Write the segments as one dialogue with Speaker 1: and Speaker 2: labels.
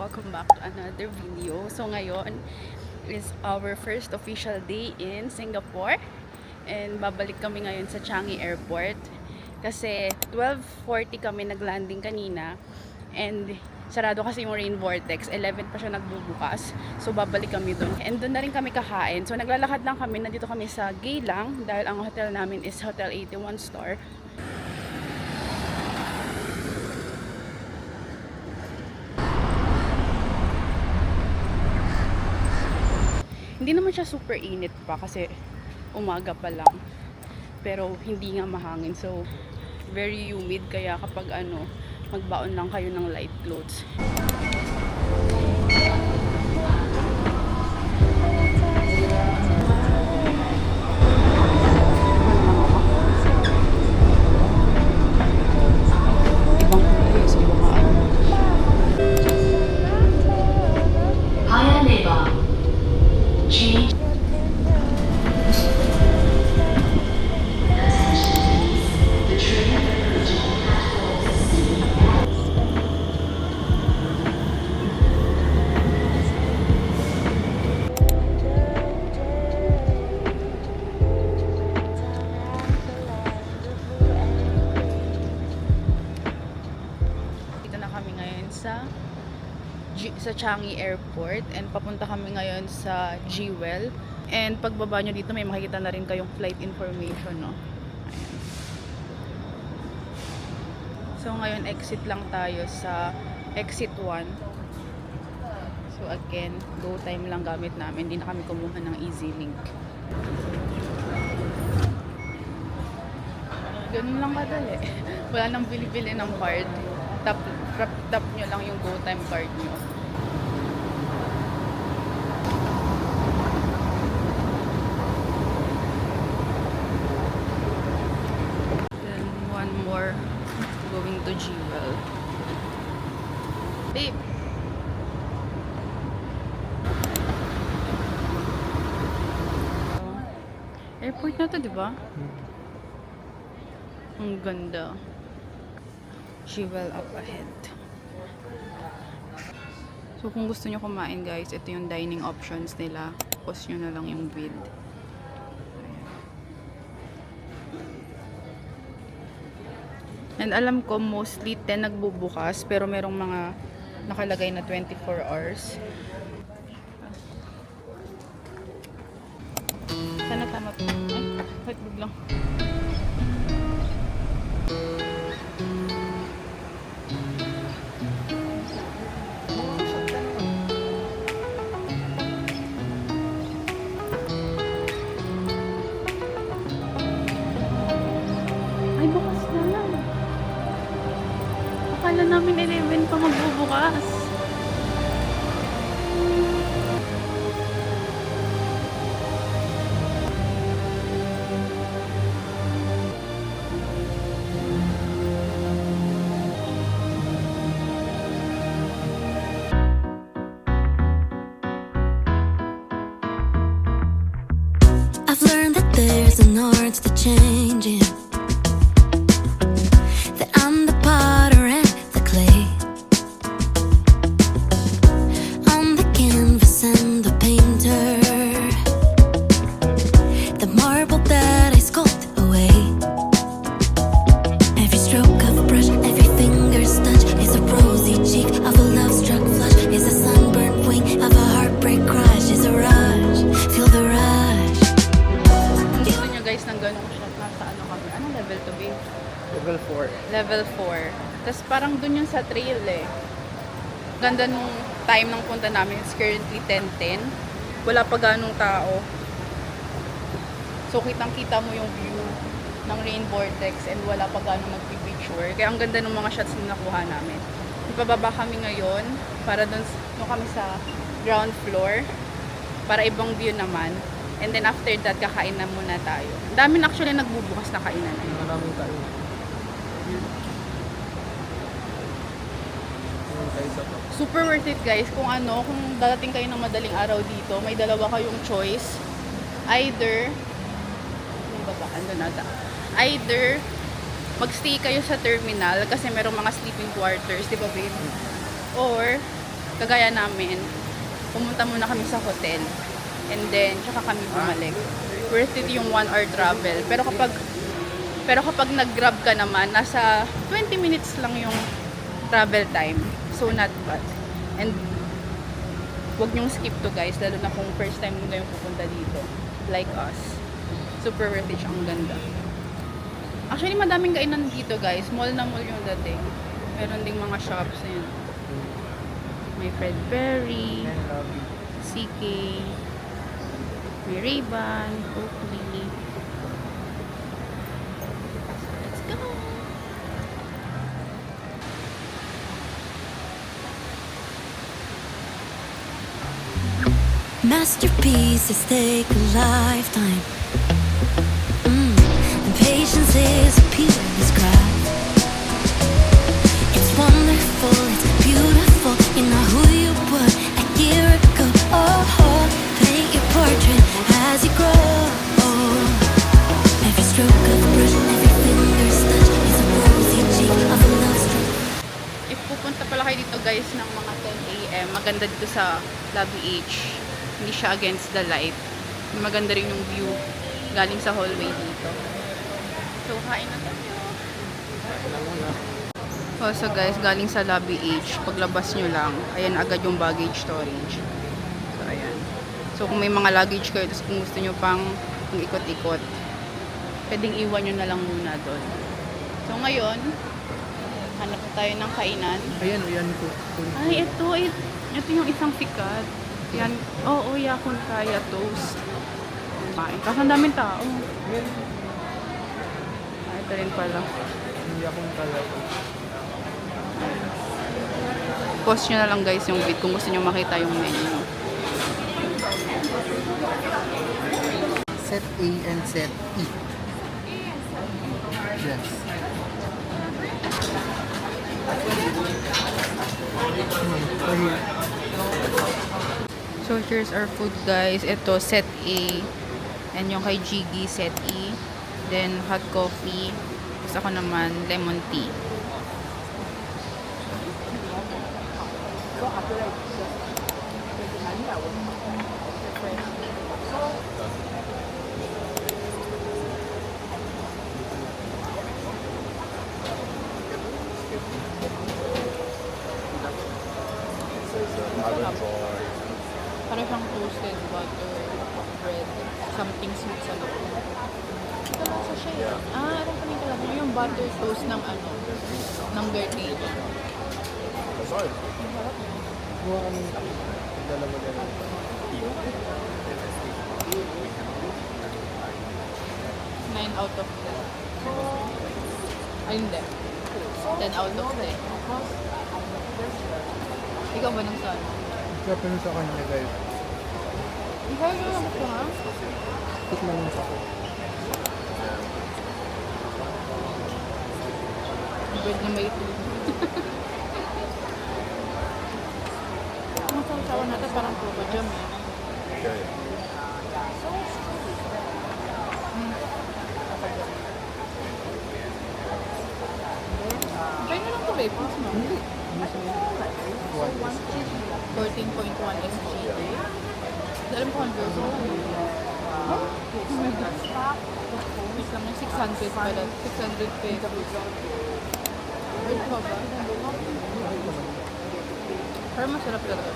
Speaker 1: welcome back to another video. So ngayon is our first official day in Singapore and babalik kami ngayon sa Changi Airport kasi 12:40 kami naglanding kanina and sarado kasi yung rain vortex, 11 pa siya nagbubukas, so babalik kami doon and doon na rin kami kakain. So naglalakad lang kami, nandito kami sa Geylang dahil ang hotel namin is Hotel 81 Star. Hindi naman siya super init pa kasi umaga pa lang. Pero hindi nga mahangin. So, very humid. Kaya kapag magbaon lang kayo ng light clothes. Ibang kulay sa mga
Speaker 2: Paya Lebar. Change. The train approaching platform
Speaker 1: 16. Dito na kami ngayon sa Changi Airport and papunta kami ngayon sa Jewel. And pagbaba nyo dito may makikita na rin kayong flight information, no? Ayan. So ngayon exit lang tayo sa exit 1. So again, go time lang gamit namin. Hindi na kami kumuha ng EasyLink. Ganun lang kadali. Wala nang bili-bili ng card. Tap nyo lang yung go time card nyo. Then one more going to Jewel. Babe! Airport na to, di ba? Ang ganda. Jewel up ahead. So kung gusto nyo kumain guys, ito yung dining options nila. Post nyo na lang yung bid. And alam ko mostly 10 nagbubukas pero merong mga nakalagay na 24 hours. Sana tama po. Ay, wait biglang. Ay, bukas na lang. Akala namin 11 pa magbubukas.
Speaker 3: I've learned that there's an art to changing, that I'm the potter and the clay, I'm the canvas and the painter, the marble that I sculpt away. Every stroke of a brush, every finger's touch is a rosy cheek of a love-struck flush, is a sunburned wing of a heartbreak crush, is a rush, feel the rush.
Speaker 1: Gusto nyo guys ng ganong shot, nasa kami? Anong level to be?
Speaker 4: Level 4.
Speaker 1: Level 4. Tapos parang dun yung sa trail eh. Ganda nung time ng punta namin. It's currently 10:10. Wala pa ganong tao. So kitang kita mo yung view ng rain vortex and wala pa ganong magpipicture. Kaya ang ganda ng mga shots na nakuha namin. Ipababa kami ngayon para dun kami sa ground floor para ibang view naman. And then after that, kakain na muna tayo. Ang dami na actually nagbubukas na kainan.
Speaker 4: Maraming tayo.
Speaker 1: Super worth it guys. Kung dadating kayo ng madaling araw dito, may dalawa kayong choice. Either, either magstay kayo sa terminal kasi merong mga sleeping quarters, di ba babe? Or kagaya namin, pumunta muna kami sa hotel. And then, tsaka kami bumalik. Worth it yung 1 hour travel. Pero kapag nag-grab ka naman, nasa 20 minutes lang yung travel time. So, not bad. And, huwag nyong skip to guys, lalo na kung first time mo kayong pupunta dito. Like us. Super worth it siya. Ang ganda. Actually, madaming kainan dito guys. Mall na mall yung dating. Meron ding mga shops. Ayan. May Fred Perry, CK, may Ray-Ban, Oakley. Let's go!
Speaker 3: Masterpieces take a lifetime. And patience is a peerless craft. It's wonderful, it's beautiful. You know who you were a year ago. Oh, paint your portrait as you grow. Every stroke of the brush, every finger's touch is a rosy cheek of a love stroke.
Speaker 1: If pupunta pala kayo dito guys ng mga 10 a.m., maganda dito sa Lobby H. Hindi siya against the light. Maganda rin yung view galing sa hallway dito. So, kain na tayo. So guys, galing sa Lobby H, paglabas nyo lang, ayan agad yung baggage storage. So, ayan. So, kung may mga luggage kayo, tapos kung gusto nyo pang ikot-ikot, pwedeng iwan nyo na lang muna doon. So, ngayon, hanap tayo ng kainan.
Speaker 4: Ayan, ayan po.
Speaker 1: Ay, ito yung isang sikat. Yan, oo, Yakun Kaya Toast. Kain. Kasi ang daming tao. Ito rin pala.
Speaker 4: Hindi akong kala.
Speaker 1: Post nyo na lang guys yung vid kung gusto nyo makita yung menu.
Speaker 4: Set A and set E. Yes.
Speaker 1: So here's our food guys. Ito set A. And yung kay Jiggy set E. Then hot coffee. Tapos ako naman lemon tea. Para siyang toasted butter bread. Something sweet sa loob. Ito lang sa siya. Alam ko nito lang. Yung butter toast ng ano, ng Gardenia.
Speaker 4: Buha kami dalawa na.
Speaker 1: 9 out of 10. Ay, hindi. 10 out of 10. Ikaw ba nang saan?
Speaker 4: Kapag sa kanya guys.
Speaker 1: Ikaw yung lang ito ha?
Speaker 4: Tikman mo sa akin.
Speaker 1: Bread na may ito. Ang sasawa natin parang coco jam eh. Kaya na lang ito eh. Plus mo. 14.1 SG. Alam ko ang version. Wait lang, 600 pala. 600 pesos. Wait pa ba? Pero masarap talaga.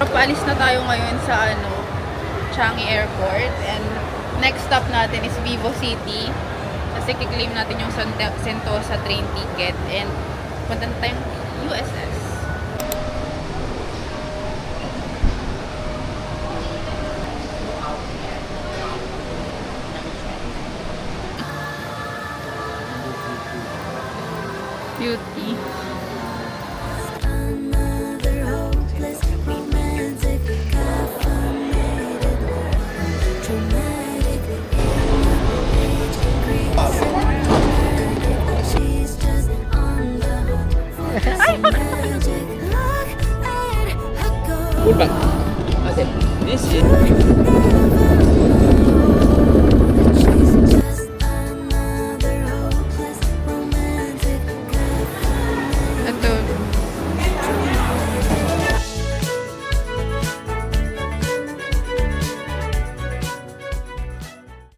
Speaker 1: Paalis na tayo ngayon sa Changi Airport. And next stop natin is Vivo City. Kasi kiklaim natin yung Sentosa train ticket. And punta na tayong USS. Beauty.
Speaker 3: Another hopeless, romantic, caffeinated, dramatic, she's just on the hunt for some magic. Look at her go.
Speaker 4: This is